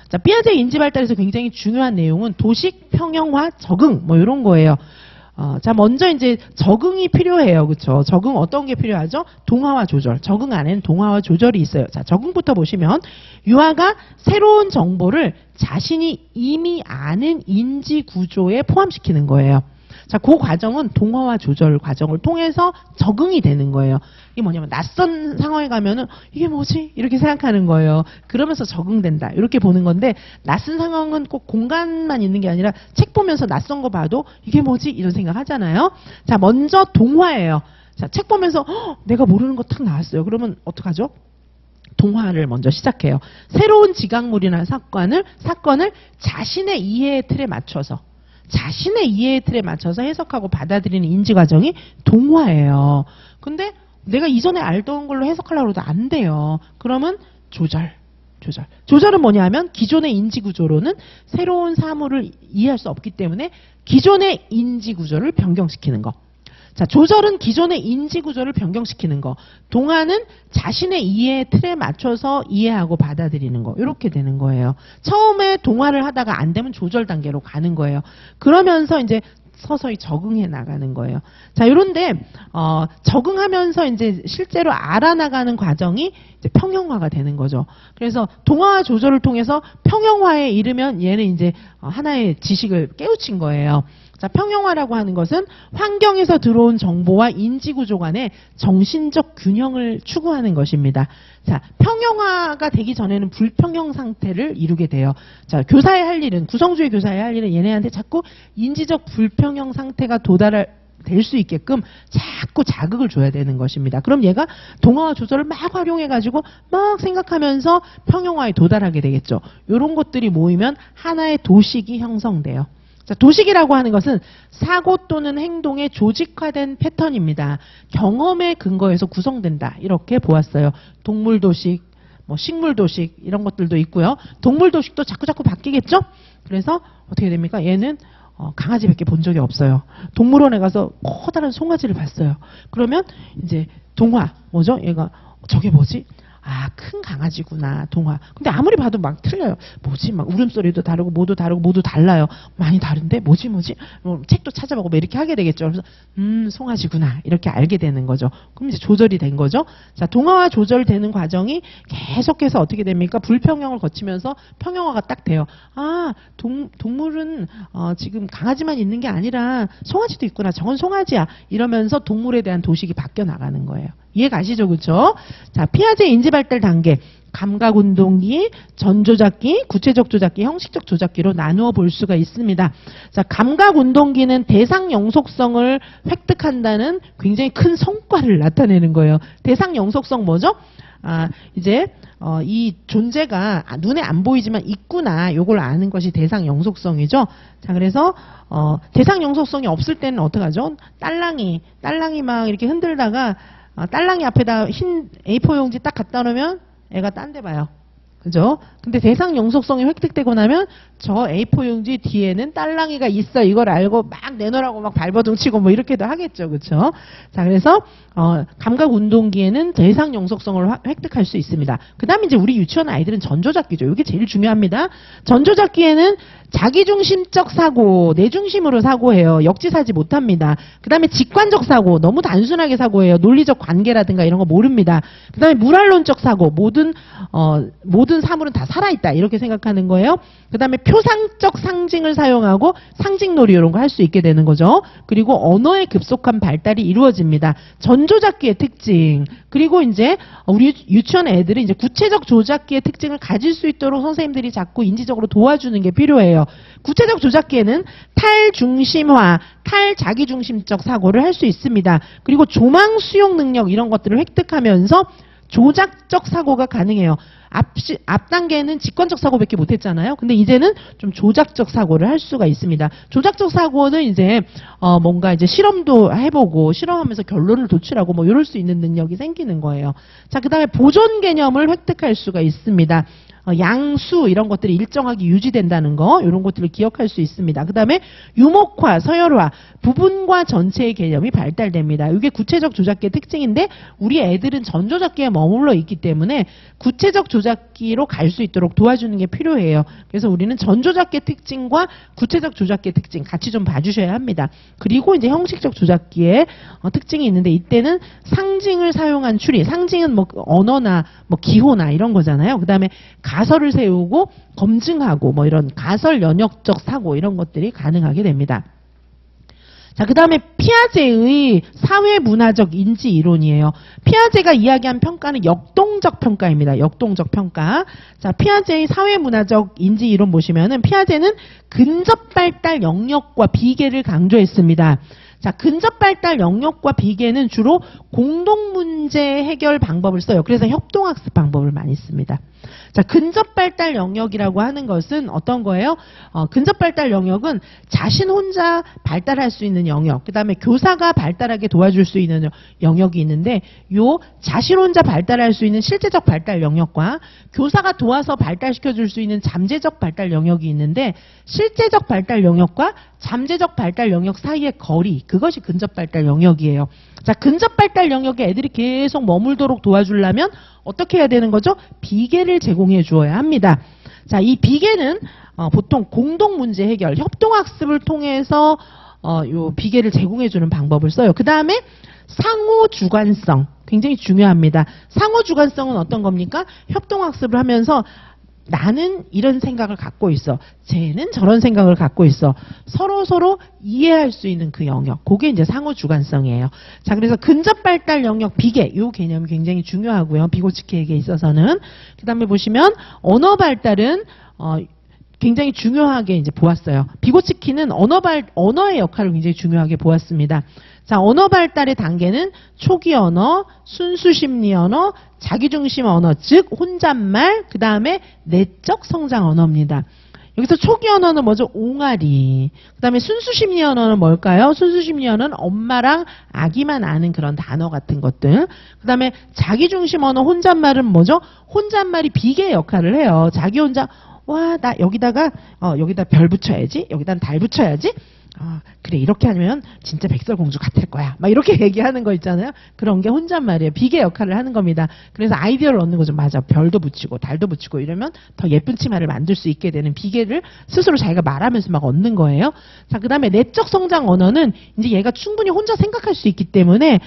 자, 피아제의 인지발달에서 굉장히 중요한 내용은 도식, 평형화, 적응 뭐 이런 거예요. 자, 먼저 이제 적응이 필요해요. 그렇죠? 적응 어떤 게 필요하죠? 동화와 조절. 적응 안에는 동화와 조절이 있어요. 자, 적응부터 보시면 유아가 새로운 정보를 자신이 이미 아는 인지 구조에 포함시키는 거예요. 자, 그 과정은 동화와 조절 과정을 통해서 적응이 되는 거예요. 이게 뭐냐면 낯선 상황에 가면은 이게 뭐지? 이렇게 생각하는 거예요. 그러면서 적응된다. 이렇게 보는 건데 낯선 상황은 꼭 공간만 있는 게 아니라 책 보면서 낯선 거 봐도 이게 뭐지? 이런 생각 하잖아요. 자, 먼저 동화예요. 자, 책 보면서 내가 모르는 거 탁 나왔어요. 그러면 어떡하죠? 동화를 먼저 시작해요. 새로운 지각물이나 사건을 자신의 이해의 틀에 맞춰서 해석하고 받아들이는 인지 과정이 동화예요. 근데 내가 이전에 알던 걸로 해석하려고 해도 안 돼요. 그러면 조절은 뭐냐면 기존의 인지 구조로는 새로운 사물을 이해할 수 없기 때문에 기존의 인지 구조를 변경시키는 거. 자, 조절은 기존의 인지 구조를 변경시키는 거. 동화는 자신의 이해의 틀에 맞춰서 이해하고 받아들이는 거. 이렇게 되는 거예요. 처음에 동화를 하다가 안 되면 조절 단계로 가는 거예요. 그러면서 이제 서서히 적응해 나가는 거예요. 자, 요런데 적응하면서 이제 실제로 알아나가는 과정이 이제 평형화가 되는 거죠. 그래서 동화와 조절을 통해서 평형화에 이르면 얘는 이제 하나의 지식을 깨우친 거예요. 자, 평형화라고 하는 것은 환경에서 들어온 정보와 인지구조 간의 정신적 균형을 추구하는 것입니다. 자, 평형화가 되기 전에는 불평형 상태를 이루게 돼요. 자, 구성주의 교사의 할 일은 얘네한테 자꾸 인지적 불평형 상태가 될 수 있게끔 자꾸 자극을 줘야 되는 것입니다. 그럼 얘가 동화와 조절을 막 활용해가지고 막 생각하면서 평형화에 도달하게 되겠죠. 이런 것들이 모이면 하나의 도식이 형성돼요. 자, 도식이라고 하는 것은 사고 또는 행동의 조직화된 패턴입니다. 경험에 근거해서 구성된다. 이렇게 보았어요. 동물 도식, 식물 도식 이런 것들도 있고요. 동물 도식도 자꾸 바뀌겠죠? 그래서 어떻게 됩니까? 얘는 강아지밖에 본 적이 없어요. 동물원에 가서 커다란 송아지를 봤어요. 그러면 이제 동화 뭐죠? 얘가 저게 뭐지? 아, 큰 강아지구나, 동화. 근데 아무리 봐도 막 틀려요. 뭐지? 막 울음소리도 다르고, 모두 달라요. 많이 다른데? 뭐지? 책도 찾아보고 뭐 이렇게 하게 되겠죠. 그래서, 송아지구나. 이렇게 알게 되는 거죠. 그럼 이제 조절이 된 거죠. 자, 동화와 조절되는 과정이 계속해서 어떻게 됩니까? 불평형을 거치면서 평형화가 딱 돼요. 아, 동물은, 지금 강아지만 있는 게 아니라 송아지도 있구나. 저건 송아지야. 이러면서 동물에 대한 도식이 바뀌어 나가는 거예요. 이해 가시죠? 그렇죠? 자, 피아제 인지 발달 단계. 감각운동기, 전조작기, 구체적 조작기, 형식적 조작기로 나누어 볼 수가 있습니다. 자, 감각운동기는 대상 영속성을 획득한다는 굉장히 큰 성과를 나타내는 거예요. 대상 영속성 뭐죠? 이제 이 존재가 눈에 안 보이지만 있구나. 요걸 아는 것이 대상 영속성이죠. 자, 그래서 대상 영속성이 없을 때는 어떡하죠? 딸랑이 막 이렇게 흔들다가 딸랑이 앞에다 흰 A4 용지 딱 갖다 놓으면 애가 딴 데 봐요. 그죠? 근데 대상 영속성이 획득되고 나면 저 A4 용지 뒤에는 딸랑이가 있어. 이걸 알고 막 내놓으라고 막 발버둥 치고 뭐 이렇게도 하겠죠. 그쵸? 자, 그래서 감각 운동기에는 대상 영속성을 획득할 수 있습니다. 그 다음에 이제 우리 유치원 아이들은 전조작기죠. 이게 제일 중요합니다. 전조작기에는 자기중심적 사고, 내 중심으로 사고해요. 역지사지 못합니다. 그 다음에 직관적 사고, 너무 단순하게 사고해요. 논리적 관계라든가 이런 거 모릅니다. 그 다음에 물활론적 사고, 모든 사물은 다 살아있다. 이렇게 생각하는 거예요. 그 다음에 표상적 상징을 사용하고 상징놀이 이런 거 할 수 있게 되는 거죠. 그리고 언어의 급속한 발달이 이루어집니다. 전조작기의 특징. 그리고 이제 우리 유치원 애들은 이제 구체적 조작기의 특징을 가질 수 있도록 선생님들이 자꾸 인지적으로 도와주는 게 필요해요. 구체적 조작기에는 탈중심화, 탈자기중심적 사고를 할 수 있습니다. 그리고 조망 수용 능력 이런 것들을 획득하면서 조작적 사고가 가능해요. 앞 단계는 직관적 사고밖에 못했잖아요. 근데 이제는 좀 조작적 사고를 할 수가 있습니다. 조작적 사고는 이제 뭔가 이제 실험도 해보고 실험하면서 결론을 도출하고 뭐 이럴 수 있는 능력이 생기는 거예요. 자, 그다음에 보존 개념을 획득할 수가 있습니다. 양수 이런 것들이 일정하게 유지된다는 거 이런 것들을 기억할 수 있습니다. 그 다음에 유목화, 서열화, 부분과 전체의 개념이 발달됩니다. 이게 구체적 조작기의 특징인데 우리 애들은 전조작기에 머물러 있기 때문에 구체적 조작기로 갈 수 있도록 도와주는 게 필요해요. 그래서 우리는 전조작기의 특징과 구체적 조작기의 특징 같이 좀 봐주셔야 합니다. 그리고 이제 형식적 조작기의 특징이 있는데 이때는 상징을 사용한 추리, 상징은 뭐 언어나 뭐 기호나 이런 거잖아요. 그 다음에 가설을 세우고 검증하고 뭐 이런 가설 연역적 사고 이런 것들이 가능하게 됩니다. 자, 그 다음에 피아제의 사회문화적 인지 이론이에요. 피아제가 이야기한 평가는 역동적 평가입니다. 역동적 평가. 자, 피아제의 사회문화적 인지 이론 보시면은 피아제는 근접 발달 영역과 비계를 강조했습니다. 자, 근접 발달 영역과 비계는 주로 공동 문제 해결 방법을 써요. 그래서 협동학습 방법을 많이 씁니다. 자, 근접 발달 영역이라고 하는 것은 어떤 거예요? 근접 발달 영역은 자신 혼자 발달할 수 있는 영역, 그 다음에 교사가 발달하게 도와줄 수 있는 영역이 있는데, 요 자신 혼자 발달할 수 있는 실제적 발달 영역과 교사가 도와서 발달시켜 줄 수 있는 잠재적 발달 영역이 있는데, 실제적 발달 영역과 잠재적 발달 영역 사이의 거리, 그것이 근접 발달 영역이에요. 자, 근접 발달 영역에 애들이 계속 머물도록 도와주려면 어떻게 해야 되는 거죠? 비계를 제공해 주어야 합니다. 자, 이 비계는 보통 공동 문제 해결, 협동학습을 통해서 요 비계를 제공해 주는 방법을 써요. 그 다음에 상호 주관성, 굉장히 중요합니다. 상호 주관성은 어떤 겁니까? 협동학습을 하면서 나는 이런 생각을 갖고 있어. 쟤는 저런 생각을 갖고 있어. 서로 이해할 수 있는 그 영역. 그게 이제 상호 주관성이에요. 자, 그래서 근접 발달 영역 비계, 이 개념이 굉장히 중요하고요. 비고치키에게 있어서는. 그 다음에 보시면 언어 발달은 굉장히 중요하게 이제 보았어요. 비고치키는 언어의 역할을 굉장히 중요하게 보았습니다. 자, 언어 발달의 단계는 초기 언어, 순수 심리 언어, 자기중심 언어, 즉 혼잣말, 그 다음에 내적 성장 언어입니다. 여기서 초기 언어는 뭐죠? 옹알이. 그 다음에 순수 심리 언어는 뭘까요? 순수 심리 언어는 엄마랑 아기만 아는 그런 단어 같은 것들. 그 다음에 자기중심 언어, 혼잣말은 뭐죠? 혼잣말이 비계 역할을 해요. 자기 혼자 와, 나 여기다가 여기다 별 붙여야지, 여기다 달 붙여야지. 그래, 이렇게 하면 진짜 백설공주 같을 거야. 막 이렇게 얘기하는 거 있잖아요. 그런 게 혼잣말이에요. 비계 역할을 하는 겁니다. 그래서 아이디어를 얻는 거죠. 맞아. 별도 붙이고 달도 붙이고 이러면 더 예쁜 치마를 만들 수 있게 되는 비계를 스스로 자기가 말하면서 막 얻는 거예요. 자, 그 다음에 내적 성장 언어는 이제 얘가 충분히 혼자 생각할 수 있기 때문에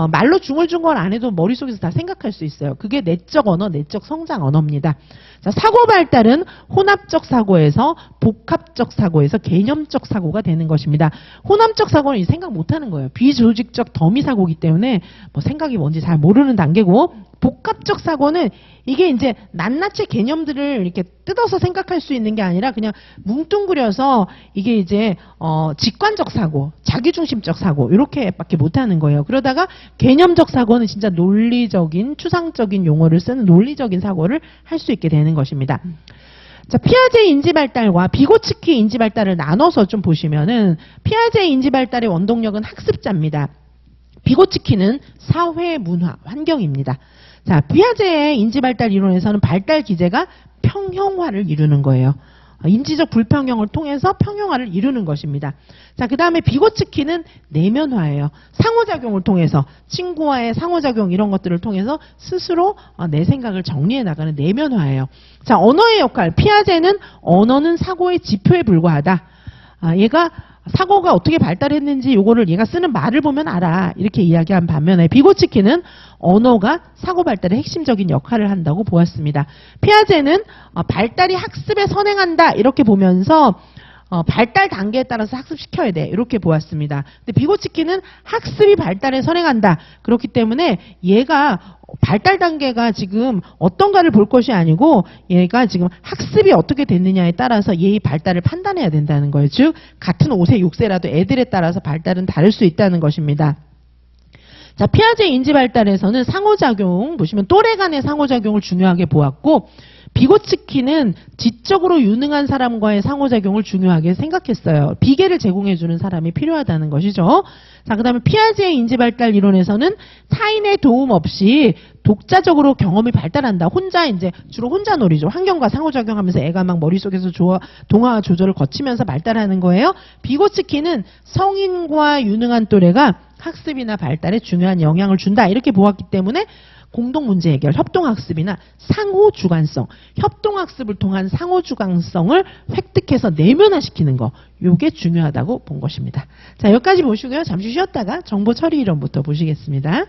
말로 중얼중얼 안 해도 머릿속에서 다 생각할 수 있어요. 그게 내적 언어, 내적 성장 언어입니다. 자, 사고 발달은 혼합적 사고에서 복합적 사고에서 개념적 사고가 되는 것입니다. 혼합적 사고는 생각 못하는 거예요. 비조직적 더미 사고이기 때문에 뭐 생각이 뭔지 잘 모르는 단계고, 복합적 사고는 이게 이제 낱낱이 개념들을 이렇게 뜯어서 생각할 수 있는 게 아니라 그냥 뭉뚱그려서 이게 이제 직관적 사고, 자기중심적 사고 이렇게밖에 못하는 거예요. 그러다가 개념적 사고는 진짜 논리적인, 추상적인 용어를 쓰는 논리적인 사고를 할 수 있게 되는 것입니다. 자, 피아제 인지발달과 비고치키 인지발달을 나눠서 좀 보시면은, 피아제 인지발달의 원동력은 학습자입니다. 비고치키는 사회, 문화, 환경입니다. 자, 피아제의 인지발달 이론에서는 발달 기제가 평형화를 이루는 거예요. 인지적 불평형을 통해서 평형화를 이루는 것입니다. 자, 그 다음에 비고치키는 내면화예요. 상호작용을 통해서, 친구와의 상호작용 이런 것들을 통해서 스스로 내 생각을 정리해 나가는 내면화예요. 자, 언어의 역할. 피아제는 언어는 사고의 지표에 불과하다. 얘가 사고가 어떻게 발달했는지 요거를 얘가 쓰는 말을 보면 알아. 이렇게 이야기한 반면에 비고치키는 언어가 사고 발달의 핵심적인 역할을 한다고 보았습니다. 피아제는 발달이 학습에 선행한다 이렇게 보면서 발달 단계에 따라서 학습시켜야 돼 이렇게 보았습니다. 근데 비고치키는 학습이 발달에 선행한다. 그렇기 때문에 얘가 발달 단계가 지금 어떤가를 볼 것이 아니고 얘가 지금 학습이 어떻게 됐느냐에 따라서 얘의 발달을 판단해야 된다는 거예요. 즉 같은 5세, 6세라도 애들에 따라서 발달은 다를 수 있다는 것입니다. 자, 피아제 인지 발달에서는 상호작용 보시면 또래 간의 상호작용을 중요하게 보았고, 비고치키는 지적으로 유능한 사람과의 상호작용을 중요하게 생각했어요. 비계를 제공해주는 사람이 필요하다는 것이죠. 자, 그 다음에 피아제의 인지발달 이론에서는 타인의 도움 없이 독자적으로 경험이 발달한다. 주로 혼자놀이죠. 환경과 상호작용하면서 애가 막 머릿속에서 동화 조절을 거치면서 발달하는 거예요. 비고치키는 성인과 유능한 또래가 학습이나 발달에 중요한 영향을 준다. 이렇게 보았기 때문에 공동문제 해결, 협동학습이나 상호주관성, 협동학습을 통한 상호주관성을 획득해서 내면화시키는 거, 요게 중요하다고 본 것입니다. 자, 여기까지 보시고요. 잠시 쉬었다가 정보 처리 이론부터 보시겠습니다.